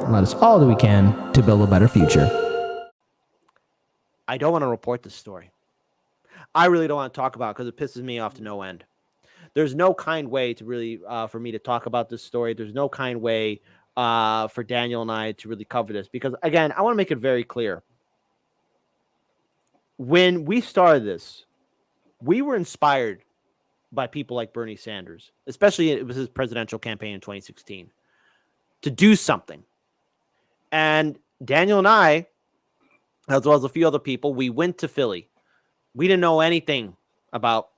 and let us all do we can to build a better future. I don't want to report this story. I really don't want to talk about it because it pisses me off to no end. There's no kind way to really for me to talk about this story. There's no kind way for Daniel and I to really cover this because, again, I want to make it very clear. When we started this, we were inspired by people like Bernie Sanders, especially it was his presidential campaign in 2016, to do something. And Daniel and I, as well as a few other people, we went to Philly. We didn't know anything about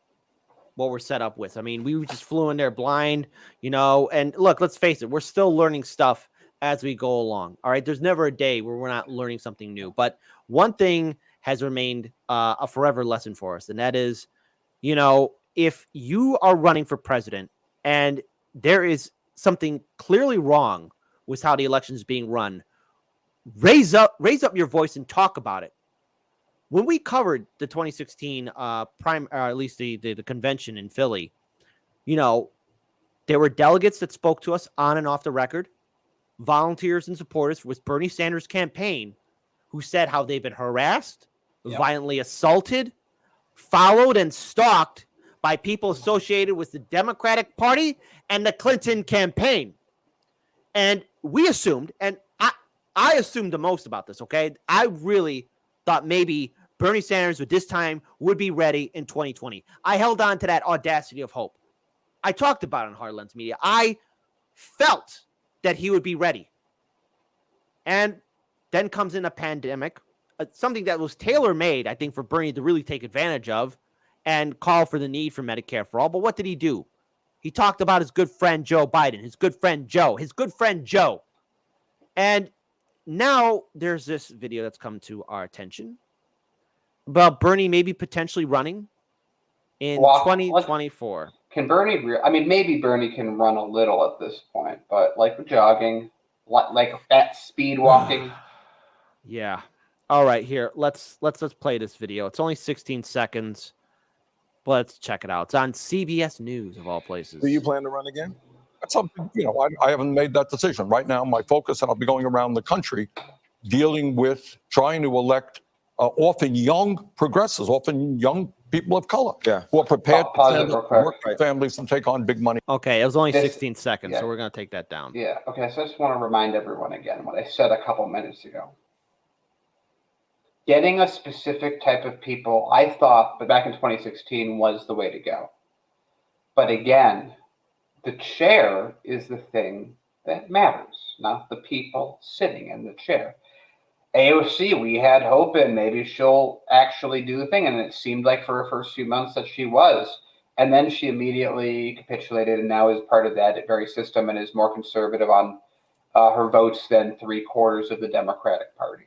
what we're set up with. I mean, we just flew in there blind, and look, let's face it, we're still learning stuff as we go along. All right. There's never a day where we're not learning something new. But one thing has remained a forever lesson for us. And that is, if you are running for president and there is something clearly wrong with how the election is being run, raise up your voice and talk about it. When we covered the 2016 at least the convention in Philly, there were delegates that spoke to us on and off the record, volunteers and supporters with Bernie Sanders' campaign who said how they've been harassed, violently assaulted, followed and stalked by people associated with the Democratic Party and the Clinton campaign. And we assumed, and I assumed the most about this, okay? I really thought maybe Bernie Sanders at this time would be ready in 2020. I held on to that audacity of hope. I talked about it on Hard Lens Media. I felt that he would be ready. And then comes in a pandemic, something that was tailor-made, I think, for Bernie to really take advantage of and call for the need for Medicare for all. But what did he do? He talked about his good friend Joe Biden, his good friend Joe. And now there's this video that's come to our attention about Bernie maybe potentially running in 2024. Can Bernie, maybe Bernie can run a little at this point, but like jogging, like at speed walking. Yeah. All right, here. Let's play this video. It's only 16 seconds. But let's check it out. It's on CBS News of all places. Do you plan to run again? That's something, I haven't made that decision. Right now, my focus, and I'll be going around the country dealing with trying to elect often young progressives, often young people of color who are prepared to work with families and take on big money. Okay, it was only 16 seconds, so we're going to take that down. Yeah, okay, so I just want to remind everyone again what I said a couple minutes ago. Getting a specific type of people, I thought, but back in 2016, was the way to go. But again, the chair is the thing that matters, not the people sitting in the chair. AOC, we had hope in maybe she'll actually do the thing, and it seemed like for her first few months that she was. And then she immediately capitulated and now is part of that very system and is more conservative on her votes than 3/4 of the Democratic Party.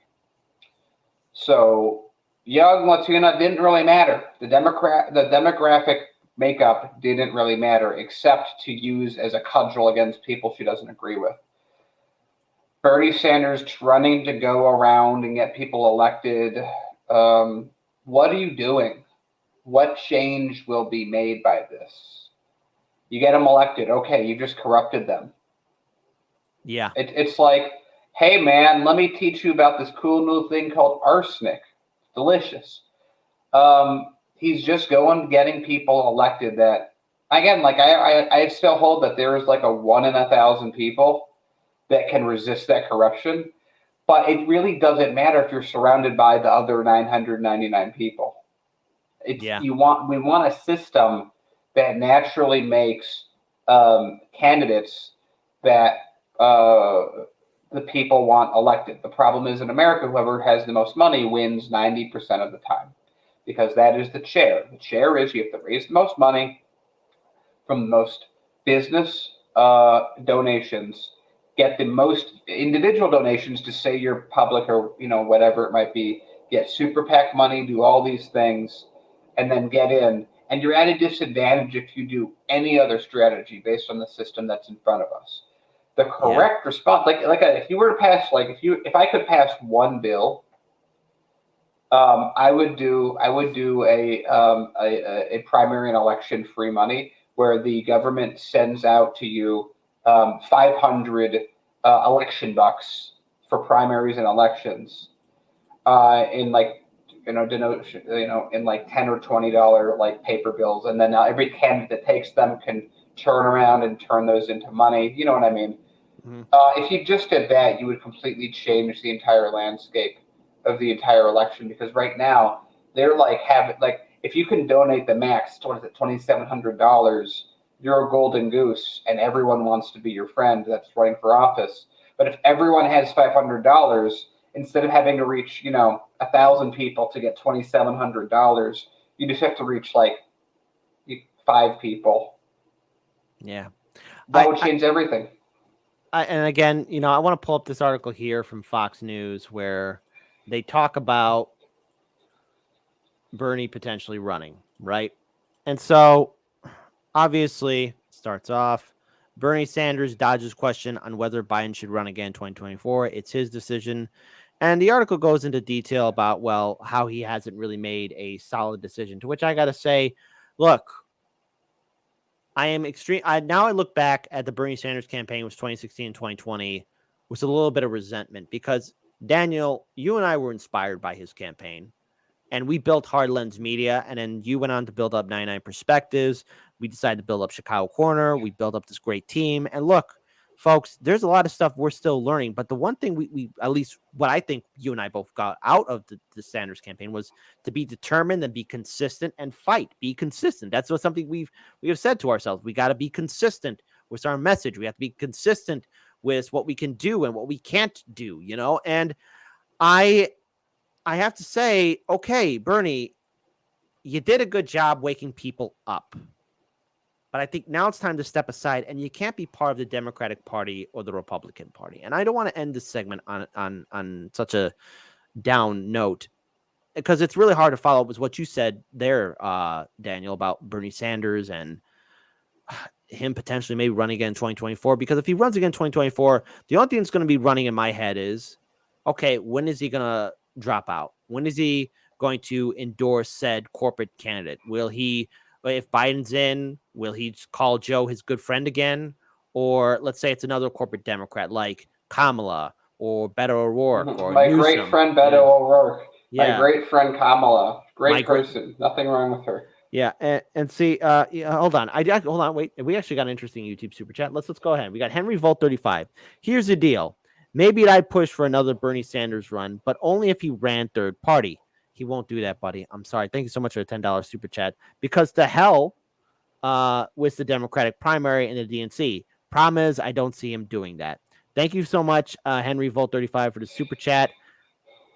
So young Latina didn't really matter. The demographic makeup didn't really matter, except to use as a cudgel against people she doesn't agree with. Bernie Sanders running to go around and get people elected. What are you doing? What change will be made by this? You get them elected. Okay, you just corrupted them. Yeah. It's like, hey, man, let me teach you about this cool new thing called arsenic. Delicious. He's just getting people elected that, again, like I still hold that there is like a 1 in 1,000 people that can resist that corruption. But it really doesn't matter if you're surrounded by the other 999 people. We want a system that naturally makes candidates that the people want elected. The problem is in America, whoever has the most money wins 90% of the time, because that is the chair. The chair is you have to raise the most money from the most business donations, get the most individual donations to say you're public or whatever it might be, get super PAC money, do all these things, and then get in. And you're at a disadvantage if you do any other strategy based on the system that's in front of us. The correct response, if you were to pass, if I could pass one bill, I would do a primary and election free money where the government sends out to you 500 election bucks for primaries and elections in like in like $10 or $20 like paper bills, and then now every candidate that takes them can turn around and turn those into money. You know what I mean? Mhm. If you just did that, you would completely change the entire landscape of the entire election, because right now they're like if you can donate the max $2,700, you're a golden goose, and everyone wants to be your friend that's running for office. But if everyone has $500, instead of having to reach 1,000 people to get $2,700, you just have to reach like 5 people. Yeah. That would change everything. And again, I want to pull up this article here from Fox News where they talk about Bernie potentially running, right? And so obviously starts off, Bernie Sanders dodges question on whether Biden should run again in 2024. It's his decision. And the article goes into detail about, well, how he hasn't really made a solid decision, to which I got to say, look, I am extreme. Now I look back at the Bernie Sanders campaign, was 2016 and 2020, with a little bit of resentment because, Daniel, you and I were inspired by his campaign, and we built Hard Lens Media, and then you went on to build up 99 Perspectives. We decided to build up Chicago Corner. We built up this great team. And look, folks, there's a lot of stuff we're still learning. But the one thing we at least what I think you and I both got out of the Sanders campaign was to be determined and be consistent and fight. Be consistent. That's something we have said to ourselves. We got to be consistent with our message. We have to be consistent with what we can do and what we can't do, And I have to say, okay, Bernie, you did a good job waking people up. But I think now it's time to step aside, and you can't be part of the Democratic Party or the Republican Party. And I don't want to end this segment on such a down note, because it's really hard to follow up with what you said there, Daniel, about Bernie Sanders and him potentially maybe running again in 2024. Because if he runs again in 2024, the only thing that's going to be running in my head is, okay, when is he going to drop out? When is he going to endorse said corporate candidate? Will he, if Biden's in, will he call Joe his good friend again? Or let's say it's another corporate Democrat like Kamala or Beto O'Rourke or my Newsom. Great friend Beto O'Rourke. Yeah. My great friend Kamala. Great person. Nothing wrong with her. Yeah, and see, hold on. Hold on, wait. We actually got an interesting YouTube super chat. Let's go ahead. We got Henry Volt 35. Here's the deal. Maybe I'd push for another Bernie Sanders run, but only if he ran third party. He won't do that, buddy. I'm sorry. Thank you so much for the $10 super chat. Because to hell with the Democratic primary and the DNC. Problem is, I don't see him doing that. Thank you so much, Henry Volt 35, for the super chat.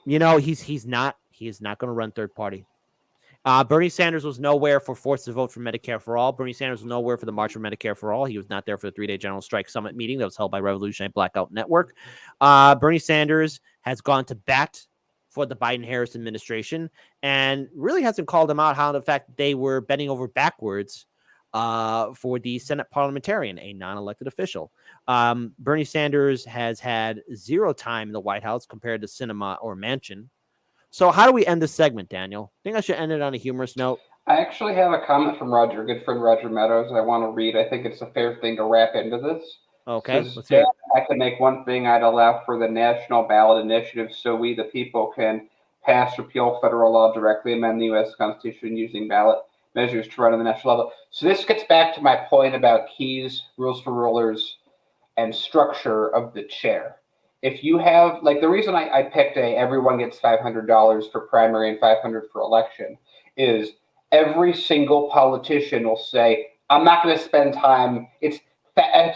He's not going to run third party. Bernie Sanders was nowhere for forced to vote for Medicare for All. Bernie Sanders was nowhere for the March for Medicare for All. He was not there for the 3-day General Strike Summit meeting that was held by Revolutionary Blackout Network. Bernie Sanders has gone to bat for the Biden-Harris administration and really hasn't called them out how the fact that they were bending over backwards for the Senate parliamentarian, a non-elected official. Bernie Sanders has had 0 time in the White House compared to Sinema or Manchin. So how do we end this segment, Daniel? I think I should end it on a humorous note. I actually have a comment from Roger, good friend Roger Meadows, I want to read. I think it's a fair thing to wrap into this. Okay, let's hear it. I can make one thing. I'd allow for the national ballot initiative so we, the people, can pass, repeal federal law, directly amend the U.S. Constitution using ballot measures to run on the national level. So this gets back to my point about keys, rules for rulers, and structure of the chair. If you have, like, the reason I picked everyone gets $500 for primary and $500 for election is every single politician will say, I'm not going to spend time. It's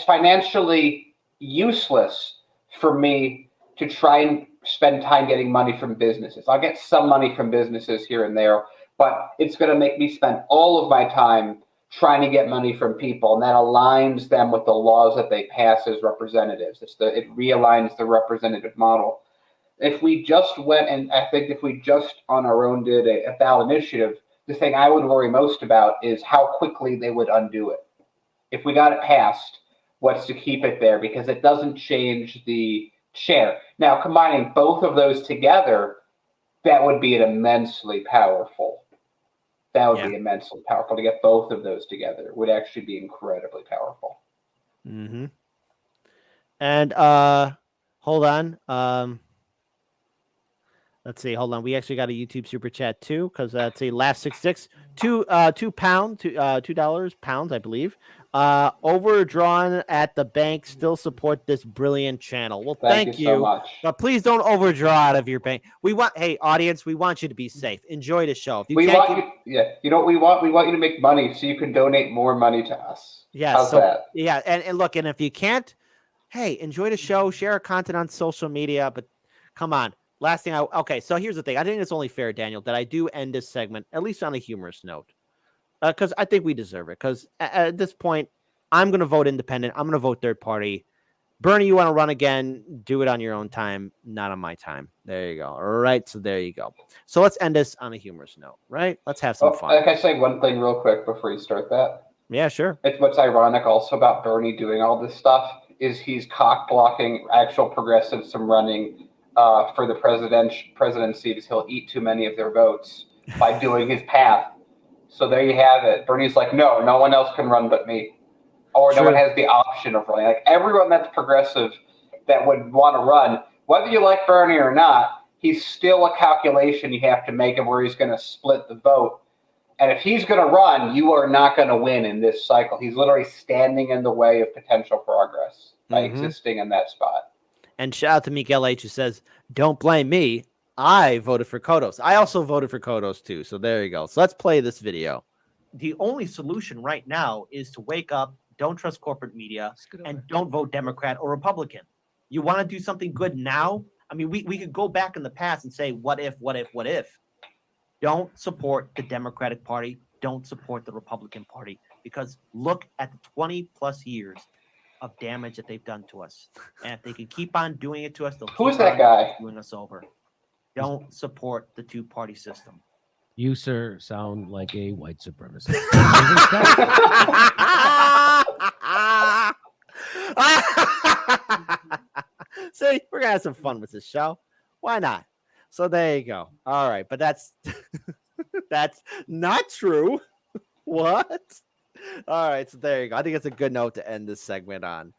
financially useless for me to try and spend time getting money from businesses. I'll get some money from businesses here and there, but it's going to make me spend all of my time trying to get money from people, and that aligns them with the laws that they pass as representatives. It realigns the representative model. If we just went, and I think if we just on our own did a ballot initiative, the thing I would worry most about is how quickly they would undo it. If we got it passed, what's to keep it there? Because it doesn't change the chair. Now, combining both of those together, that would be immensely powerful. That would be immensely powerful. To get both of those together would actually be incredibly powerful. Mm-hmm. And hold on. Let's see. Hold on. We actually got a YouTube super chat too, because let's see. Last 66, $2 pounds, I believe. Overdrawn at the bank. Still support this brilliant channel. Well, Thank you so you. much. But please don't overdraw out of your bank. Hey, audience, we want you to be safe. Enjoy the show. If you We can't want you, yeah. You know what we want? We want you to make money so you can donate more money to us. Yeah. How's that? Yeah, and look, and if you can't, hey, enjoy the show, share our content on social media. But come on. Last thing, okay. So here's the thing. I think it's only fair, Daniel, that I do end this segment at least on a humorous note, because I think we deserve it. Because at this point, I'm going to vote independent. I'm going to vote third party. Bernie, you want to run again? Do it on your own time, not on my time. There you go. All right. So there you go. So let's end this on a humorous note, right? Let's have some fun. Can I say one thing real quick before you start that? Yeah, sure. It's what's ironic also about Bernie doing all this stuff is he's cock blocking actual progressives from running for the presidency because he'll eat too many of their votes by doing his path. So there you have it. Bernie's like, no one else can run but me. Or no one has the option of running. Like everyone that's progressive that would want to run, whether you like Bernie or not, he's still a calculation you have to make of where he's going to split the vote. And if he's going to run, you are not going to win in this cycle. He's literally standing in the way of potential progress by existing in that spot. And shout out to Miguel H, who says, don't blame me. I voted for Kodos. I also voted for Kodos too. So there you go. So let's play this video. The only solution right now is to wake up, don't trust corporate media, and don't vote Democrat or Republican. You want to do something good now? I mean, we could go back in the past and say, what if? Don't support the Democratic Party. Don't support the Republican Party. Because look at the 20 plus years of damage that they've done to us. And if they can keep on doing it to us, they'll Who's keep that on guy? doing us over. Don't support the two-party system. You, sir, sound like a white supremacist. See, we're gonna have some fun with this show. Why not? So there you go. All right, but that's that's not true. What? All right, so there you go. I think it's a good note to end this segment on.